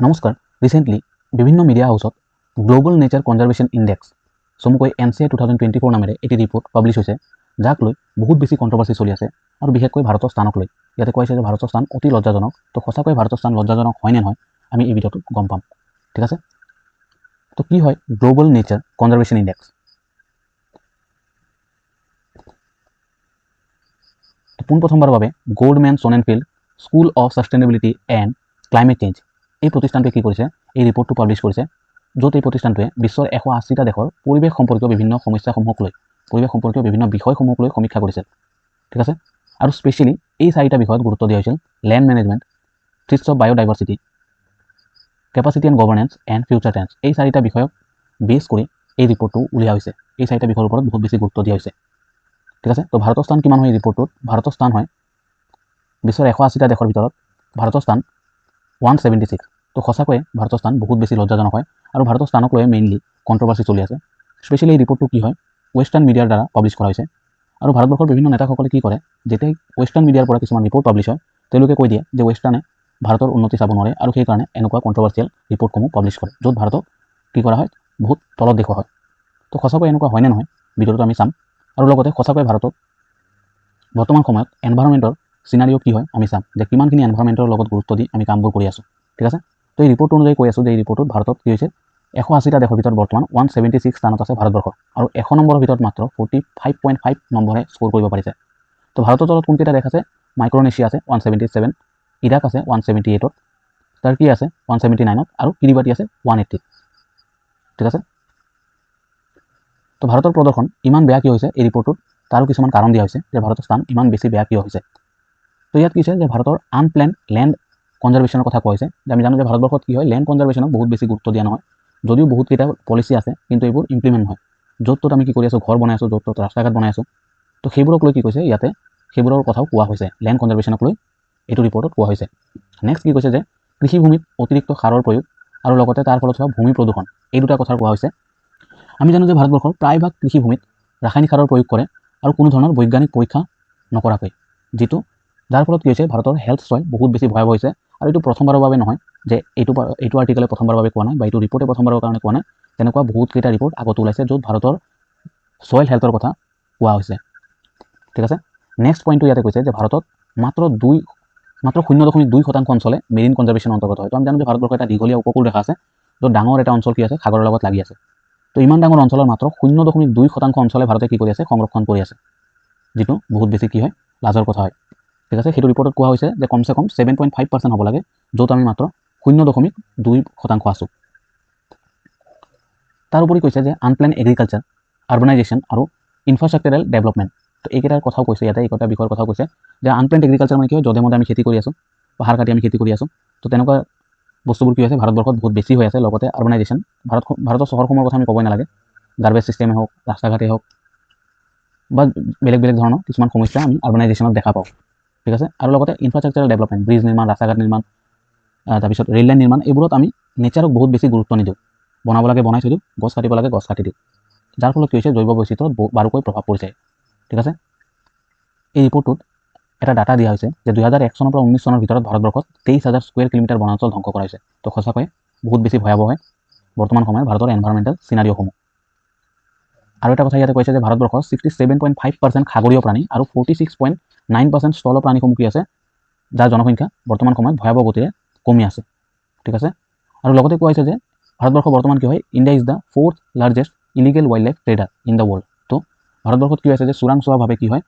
নমস্কাৰ ৰিসেণ্টলি বিভিন্ন মিডিয়া হাউচত গ্লোবাল নেচাৰ কনজাৰভেশ্যন ইণ্ডেক্স চমুকৈ NCI 2024 নামেৰে এটি ৰিপৰ্ট পাব্লিছ হৈছে যাক লৈ বহুত বেছি কণ্ট্ৰভাৰ্চি চলি আছে আৰু বিশেষকৈ ভাৰতৰ স্থানক লৈ ইয়াতে কৈছে যে ভাৰতৰ স্থান অতি লজ্জাজনক তো সঁচাকৈ ভাৰতৰ স্থান লজ্জাজনক হয় নে নহয় আমি এই ভিডিঅ'টোত গম পাম ঠিক আছে তো কি হয় গ্লোবাল নেচাৰ কনজাৰভেশ্যন ইণ্ডেক্স পোনপ্ৰথমবাৰৰ বাবে Goldman Sonnenfeldt school of sustainability and climate change এই প্ৰতিষ্ঠানটোৱে কি কৰিছে এই ৰিপৰ্টটো পাব্লিছ কৰিছে য'ত এই প্ৰতিষ্ঠানটোৱে বিশ্বৰ 180টা দেশৰ পৰিৱেশ সম্পৰ্কীয় বিভিন্ন সমস্যাসমূহক লৈ পৰিৱেশ সম্পৰ্কীয় বিভিন্ন বিষয়সমূহক লৈ সমীক্ষা কৰিছিল ঠিক আছে আৰু স্পেচিয়েলি এই চাৰিটা বিষয়ত গুৰুত্ব দিয়া হৈছিল land management threats of biodiversity capacity and governance and future tense এই চাৰিটা বিষয়ক বেছ কৰি এই ৰিপৰ্টটো উলিওৱা হৈছে এই চাৰিটা বিষয়ৰ ওপৰত বহুত বেছি গুৰুত্ব দিয়া হৈছে ঠিক আছে তো ভাৰতৰ স্থান কিমান হয় এই ৰিপৰ্টটোত ভাৰতৰ স্থান হয় বিশ্বৰ 180টা দেশৰ ভিতৰত ভাৰতৰ স্থান 176 তো সঁচাকৈয়ে ভাৰতৰ স্থান বহুত বেছি লজ্জাজনক হয় আৰু ভাৰতৰ স্থানক লৈ মেইনলি কণ্ট্ৰভাৰ্চি চলি আছে স্পেচিয়েলি এই ৰিপৰ্টটো কি হয় ৱেষ্টাৰ্ণ মিডিয়াৰ দ্বাৰা পাব্লিছ কৰা হৈছে আৰু ভাৰতবৰ্ষৰ বিভিন্ন নেতাসকলে কি কৰে যেতিয়া ৱেষ্টাৰ্ণ মিডিয়াৰ পৰা কিছুমান ৰিপৰ্ট পাব্লিছ হয় তেওঁলোকে কৈ দিয়ে যে ৱেষ্টাৰ্ণে ভাৰতৰ উন্নতি চাব নোৱাৰে আৰু সেইকাৰণে এনেকুৱা কণ্ট্ৰভাৰ্চিয়েল ৰিপৰ্টসমূহ পাব্লিছ কৰে য'ত ভাৰতক কি কৰা হয় বহুত তলত দেখুওৱা হয় তো সঁচাকৈ এনেকুৱা হয়নে নহয় ভিডিঅ'টো আমি চাম আৰু লগতে সঁচাকৈ ভাৰতত বৰ্তমান সময়ত এনভাইৰনমেণ্টৰ চিনাৰিঅ কি হয় আমি চাম যে কিমানখিনি এনভাইৰনমেণ্টৰ লগত গুৰুত্ব দি আমি কামবোৰ কৰি আছোঁ ঠিক আছে তো এই ৰিপৰ্ট অনুযায়ী কৈ আছোঁ যে এই ৰিপৰ্টত ভাৰতত কি হৈছে 180টা দেশৰ ভিতৰত বৰ্তমান 176 স্থানত আছে ভাৰতবৰ্ষ আৰু 100 নম্বৰৰ ভিতৰত মাত্ৰ 45.5 নম্বৰহে স্ক'ৰ কৰিব পাৰিছে তো ভাৰতৰ তলত কোনকেইটা দেশ আছে মাইক্ৰনেছিয়া আছে 177 ইৰাক আছে 178ত টাৰ্কি আছে 179ত আৰু কিৰিবাটি আছে 180 ঠিক আছে তো ভাৰতৰ প্ৰদৰ্শন ইমান বেয়া কিয় হৈছে এই ৰিপৰ্টত তাৰো কিছুমান কাৰণ দিয়া হৈছে যে ভাৰতৰ স্থান ইমান বেছি বেয়া কিয় হৈছে তো ইয়াত কি হৈছে যে ভাৰতৰ আনপ্লেন লেণ্ড কনজাৰভেশ্যনৰ কথা কোৱা হৈছে যে আমি জানো যে ভাৰতবৰ্ষত কি হয় লেণ্ড কনজাৰভেশ্যনক বহুত বেছি গুৰুত্ব দিয়া নহয় যদিও বহুতকেইটা পলিচি আছে কিন্তু এইবোৰ ইমপ্লিমেণ্ট নহয় য'ত ত'ত আমি কি কৰি আছোঁ ঘৰ বনাই আছোঁ য'ত ত'ত ৰাস্তা ঘাট বনাই আছোঁ তো সেইবোৰক লৈ কি কৈছে ইয়াতে সেইবোৰৰ কথাও কোৱা হৈছে লেণ্ড কনজাৰভেশ্যনক লৈ এইটো ৰিপৰ্টত কোৱা হৈছে নেক্সট কি কৈছে যে কৃষিভূমিত অতিৰিক্ত সাৰৰ প্ৰয়োগ আৰু লগতে তাৰ ফলত হোৱা ভূমি প্ৰদূষণ এই দুটা কথাৰ কোৱা হৈছে আমি জানো যে ভাৰতবৰ্ষৰ প্ৰায়ভাগ কৃষিভূমিত ৰাসায়নিক সাৰৰ প্ৰয়োগ কৰে আৰু কোনো ধৰণৰ বৈজ্ঞানিক পৰীক্ষা নকৰাকৈ যিটো যাৰ ফলত কি হৈছে ভাৰতৰ হেল্থ ছইল বহুত বেছি ভয়াৱহ হৈছে আৰু এইটো প্ৰথমবাৰৰ বাবে নহয় যে এইটো আৰ্টিকেলে প্ৰথমবাৰৰ বাবে কোৱা নাই বা এইটো ৰিপৰ্টে প্ৰথমবাৰৰ কাৰণে কোৱা নাই তেনেকুৱা বহুতকেইটা ৰিপৰ্ট আগত ওলাইছে য'ত ভাৰতৰ ছইল হেল্থৰ কথা কোৱা হৈছে ঠিক আছে নেক্সট পইণ্টটো ইয়াতে কৈছে যে ভাৰতত মাত্ৰ 0.2% অঞ্চলে মেৰিন কনজাৰভেশ্যনৰ অন্তৰ্গত হয় তো আমি জানো যে ভাৰতবৰ্ষৰ এটা দীঘলীয়া উপকূল ৰেখা আছে য'ত ডাঙৰ এটা অঞ্চল কি আছে সাগৰৰ লগত লাগি আছে তো ইমান ডাঙৰ অঞ্চলৰ মাত্ৰ 0.2% অঞ্চলে ভাৰতে কি কৰি আছে সংৰক্ষণ কৰি আছে যিটো বহুত বেছি কি হয় লাজৰ কথা হয় ঠিক আছে সেইটো ৰিপৰ্টত কোৱা হৈছে যে কমচে কম 7.5% হ'ব লাগে য'ত আমি মাত্ৰ 0.2% আছোঁ তাৰ উপৰি কৈছে যে আনপ্লেন এগ্ৰিকালচাৰ আৰ্বানাইজেশ্যন আৰু ইনফ্ৰাষ্ট্ৰাকচাৰেল ডেভেলপমেণ্ট তো এইকেইটাৰ কথাও কৈছে ইয়াতে এইকেইটা বিষয়ৰ কথাও কৈছে যে আনপ্লেন এগ্ৰিকালচাৰ মানে কি হয় যধে মধে আমি খেতি কৰি আছোঁ পাহাৰ কাটি আমি খেতি কৰি আছোঁ তো তেনেকুৱা বস্তুবোৰ কি হৈছে ভাৰতবৰ্ষত বহুত বেছি হৈ আছে লগতে আৰ্বানাইজেশ্যন ভাৰতৰ চহৰসমূহৰ কথা আমি ক'বই নালাগে গাৰ্বেজ ছিষ্টেমেই হওক ৰাস্তা ঘাটেই হওক বা বেলেগ বেলেগ ধৰণৰ কিছুমান সমস্যা আমি আৰ্বানাইজেশ্যনত দেখা পাওঁ ঠিক আছে আৰু লগতে ইনফ্ৰাষ্ট্ৰাকচাৰেল ডেভেলপমেণ্ট ব্ৰিজ নিৰ্মাণ ৰাস্তা ঘাট নিৰ্মাণ তাৰপিছত ৰেল লাইন নিৰ্মাণ এইবোৰত আমি নেচাৰক বহুত বেছি গুৰুত্ব নিদিওঁ বনাব লাগে বনাই থৈ দিওঁ গছ কাটিব লাগে গছ কাটি দিওঁ যাৰ ফলত কি হৈছে জৈৱ বৈচিত্ৰ্যত বাৰুকৈ প্ৰভাৱ পৰিছে ঠিক আছে এই ৰিপৰ্টটোত এটা ডাটা দিয়া হৈছে যে 2001 চনৰ পৰা 19 চনৰ ভিতৰত ভাৰতবৰ্ষত 23,000 স্কুৱেৰ কিলোমিটাৰ বনাঞ্চল ধ্বংস কৰা হৈছে তো সঁচাকৈ বহুত বেছি ভয়াৱহ হয় বৰ্তমান সময়ত ভাৰতৰ এনভাইৰনমেণ্টেল চিনাৰিঅ'সমূহ আৰু এটা কথা ইয়াতে কৈছে যে ভাৰতবৰ্ষৰ 67.5% সাগৰীয় প্ৰাণী আৰু 46.9% স্থল প্ৰাণীসমূহ কি আছে যাৰ জনসংখ্যা বৰ্তমান সময়ত ভয়াৱহ গতিৰে কমি আছে ঠিক আছে আৰু লগতে কোৱা হৈছে যে ভাৰতবৰ্ষ বৰ্তমান কি হয় India is the 4th largest illegal wild life trader in the world তো ভাৰতবৰ্ষত কি হৈছে যে চোৰাংচোৱাভাৱে কি হয়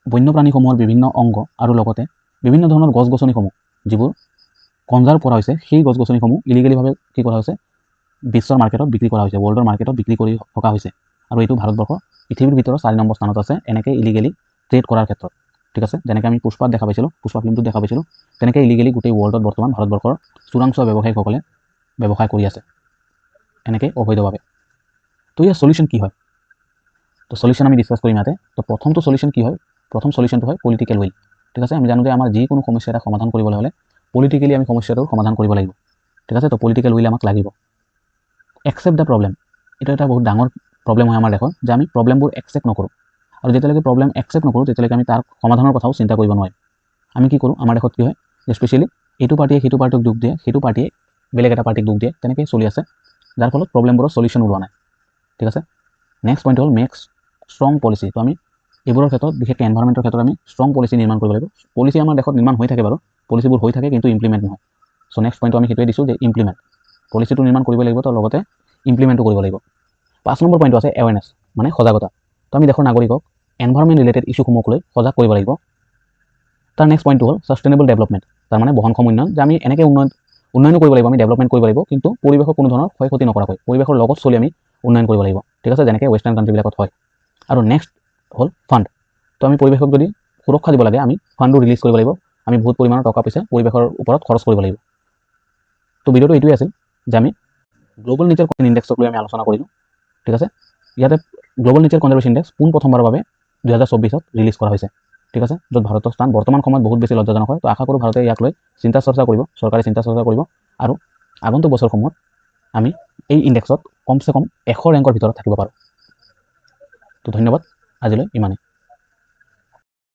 বন্যপ্ৰাণীসমূহৰ বিভিন্ন অংগ আৰু লগতে বিভিন্ন ধৰণৰ গছ গছনিসমূহ যিবোৰ কনজাৰ্ভ কৰা হৈছে সেই গছ গছনিসমূহ ইলিগেলিভাৱে কি কৰা হৈছে বিশ্বৰ মাৰ্কেটত বিক্ৰী কৰা হৈছে ৱৰ্ল্ডৰ মাৰ্কেটত বিক্ৰী কৰি থকা হৈছে আৰু এইটো ভাৰতবৰ্ষ পৃথিৱীৰ ভিতৰত 4 নম্বৰ স্থানত আছে এনেকৈ ইলিগেলি ট্ৰেড কৰাৰ ক্ষেত্ৰত ঠিক আছে যেনেকৈ আমি পুষ্পাত দেখা পাইছিলোঁ পুষ্পা ফিল্মটোত দেখা পাইছিলোঁ তেনেকৈ ইলিগেলি গোটেই ৱৰ্ল্ডত বৰ্তমান ভাৰতবৰ্ষৰ চোৰাংচোৱা ব্যৱসায়ীসকলে ব্যৱসায় কৰি আছে এনেকৈ অবৈধভাৱে তো ইয়াৰ সলিউশ্যন কি হয় তো সলিউশ্যন আমি ডিছকাছ কৰিম ইয়াতে তো প্ৰথমটো সলিউশ্যন কি হয় প্ৰথম সলিউশ্যনটো হয় পলিটিকেল উইল ঠিক আছে আমি জানো যে আমাৰ যিকোনো সমস্যা এটা সমাধান কৰিবলৈ হ'লে পলিটিকেলি আমি সমস্যাটোৰ সমাধান কৰিব লাগিব ঠিক আছে তো পলিটিকেল উইল আমাক লাগিব একচেপ্ট দ্য প্ৰব্লেম এটা এটা বহুত ডাঙৰ প্ৰব্লেম হয় আমাৰ দেশত যে আমি প্ৰব্লেমবোৰ একচেপ্ট নকৰোঁ আৰু যেতিয়ালৈকে প্ৰব্লেম একচেপ্ট নকৰোঁ তেতিয়ালৈকে আমি তাৰ সমাধানৰ কথাও চিন্তা কৰিব নোৱাৰিম আমি কি কৰোঁ আমাৰ দেশত কি হয় যে স্পেচিয়েলি এইটো পাৰ্টিয়ে সেইটো পাৰ্টিক দুখ দিয়ে, সেইটো পাৰ্টিয়ে বেলেগ এটা পাৰ্টিক দুখ দিয়ে, তেনেকৈ চলি আছে, যাৰ ফলত প্ৰব্লেমবোৰৰ সলিউশ্যন ওলোৱা নাই। ঠিক আছে। নেক্সট পইণ্ট হ'ল মেক্স ষ্ট্ৰং পলিচি। তো আমি এইবোৰৰ ক্ষেত্ৰত বিশেষকৈ এনভাইৰমেণ্টৰ ক্ষেত্ৰত আমি ষ্ট্ৰং পলিচি নিৰ্মাণ কৰিব লাগিব। পলিচি আমাৰ দেশত নিৰ্মাণ হৈ থাকে বাৰু, পলিচিবোৰ হৈ থাকে কিন্তু ইমপ্লিমেণ্ট নহয়। চ' নেক্সট পইণ্টটো আমি সেইটোৱে দিছোঁ যে ইমপ্লিমেণ্ট, পলিচিটো নিৰ্মাণ কৰিব লাগিব, তো লগতে ইমপ্লিমেণ্টো কৰিব লাগিব। 5 নম্বৰ পইণ্টটো আছে এৱেৰনেছ, মানে সজাগতা। তো আমি দেশৰ নাগৰিকক এনভাইৰমেণ্ট ৰিলেটেড ইছ্যুসমূহক লৈ সজাগ কৰিব লাগিব। তাৰ নেক্সট পইণ্টটো হ'ল ছাষ্টেইনেবল ডেভেলপমেণ্ট, তাৰ মানে বহনক্ষম উন্নয়ন, যে আমি এনেকৈ উন্নয়নো কৰিব লাগিব, আমি ডেভেলপমেণ্ট কৰিব লাগিব, কিন্তু পৰিৱেশৰ কোনো ধৰণৰ ক্ষয় ক্ষতি নকৰাকৈ, পৰিৱেশৰ লগত চলি আমি উন্নয়ন কৰিব লাগিব। ঠিক আছে, যেনেকৈ ৱেষ্টাৰ্ণ কাণ্ট্ৰিবিলাকত হয়। আৰু নেক্সট হ'ল ফাণ্ড। তো আমি পৰিৱেশক যদি সুৰক্ষা দিব লাগে, আমি ফাণ্ডটো ৰিলিজ কৰিব লাগিব, আমি বহুত পৰিমাণৰ টকা পইচা পৰিৱেশৰ ওপৰত খৰচ কৰিব লাগিব। তো ভিডিঅ'টো এইটোৱে আছিল যে আমি গ্ল'বেল নেচাৰ ইণ্ডেক্সক লৈ আমি আলোচনা কৰিলোঁ। ঠিক আছে, ইয়াতে গ্ল'বেল নেচাৰ কনজাৰ্ভেশ্যন ইণ্ডেক্স পোনপ্ৰথমবাৰৰ বাবে 2024 ৰিলিজ কৰা হৈছে। ঠিক আছে, য'ত ভাৰতৰ স্থান বৰ্তমান সময়ত বহুত বেছি লজ্জাজনক হয়। তো আশা কৰোঁ ভাৰতে ইয়াক লৈ চিন্তা চৰ্চা কৰিব, চৰকাৰে চিন্তা চৰ্চা কৰিব, আৰু আগন্তুক বছৰসমূহত আমি এই ইণ্ডেক্সত কমচে কম 100 ৰেংকৰ ভিতৰত থাকিব পাৰোঁ। তো ধন্যবাদ, আজিলৈ ইমানেই।